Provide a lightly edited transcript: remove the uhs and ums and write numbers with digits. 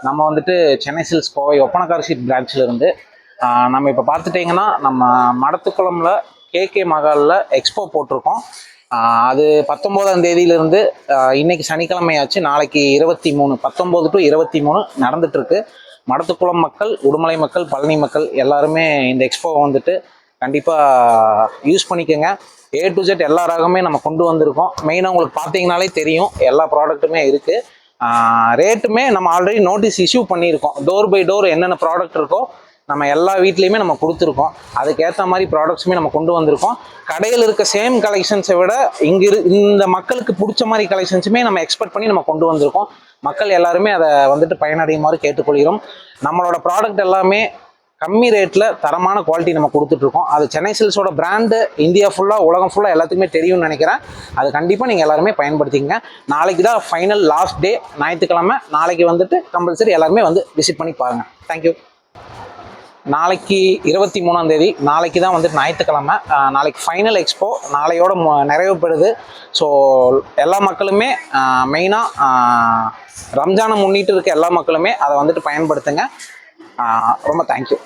நம்ம வந்துட்டு Chennai silks Kovai Oppanakara sheet பிரான்ச்சில் இருந்து நம்ம இப்போ பார்த்துட்டிங்கன்னா நம்ம மடத்துக்குளம்ல கேகே மகாலில் எக்ஸ்போ போட்டிருக்கோம். அது 19ஆம் தேதியிலிருந்து இன்னைக்கு சனிக்கிழமையாச்சு, நாளைக்கு 23 19 to 23 நடந்துட்டுருக்கு. மடத்துக்குளம் மக்கள், உடுமலை மக்கள், பழனி மக்கள் எல்லாருமே இந்த எக்ஸ்போவை வந்துட்டு கண்டிப்பாக யூஸ் பண்ணிக்கோங்க. A to Z எல்லா ரகமே நம்ம கொண்டு வந்திருக்கோம். மெயினாக உங்களுக்கு பார்த்தீங்கனாலே தெரியும், எல்லா ப்ராடக்ட்டுமே இருக்குது. ரேட்டுமே நம்ம ஆல்ரெடி நோட்டீஸ் இஷ்யூ பண்ணியிருக்கோம். டோர் பை டோர் என்னென்ன ப்ராடக்ட் இருக்கோ நம்ம எல்லா வீட்லேயுமே நம்ம கொடுத்துருக்கோம். அதுக்கேற்ற மாதிரி ப்ராடக்ட்ஸுமே நம்ம கொண்டு வந்திருக்கோம். கடையில் இருக்க சேம் கலெக்ஷன்ஸை விட இந்த மக்களுக்கு பிடிச்ச மாதிரி கலெக்ஷன்ஸுமே நம்ம எக்ஸ்பெக்ட் பண்ணி நம்ம கொண்டு வந்திருக்கோம். மக்கள் எல்லாருமே அதை வந்துட்டு பயனடையுமாறு கேட்டுக்கொள்கிறோம். நம்மளோட ப்ராடக்ட் எல்லாமே கம்மி ரேட்டில் தரமான குவாலிட்டி நம்ம கொடுத்துட்ருக்கோம். அது சென்னை சில்க்ஸோட பிராண்டு இந்தியா ஃபுல்லாக, உலகம் ஃபுல்லாக எல்லாத்துக்குமே தெரியும்னு நினைக்கிறேன். அது கண்டிப்பாக நீங்கள் எல்லாருமே பயன்படுத்திங்க. நாளைக்கு தான் ஃபைனல் லாஸ்ட் டே, ஞாயிற்றுக்கிழமை. நாளைக்கு வந்துட்டு கம்பல்சரி எல்லாருமே வந்து விசிட் பண்ணி பாருங்கள். தேங்க்யூ. நாளைக்கு 23ஆம் தேதி, நாளைக்கு தான் வந்துட்டு ஞாயிற்றுக்கிழமை. நாளைக்கு ஃபைனல் எக்ஸ்போ நாளையோட நிறைவு பெறுது. ஸோ எல்லா மக்களுமே மெயினாக ரம்ஜானை முன்னிட்டு இருக்க எல்லா மக்களுமே அதை வந்துட்டு பயன்படுத்துங்க. ரொம்ப தேங்க்யூ.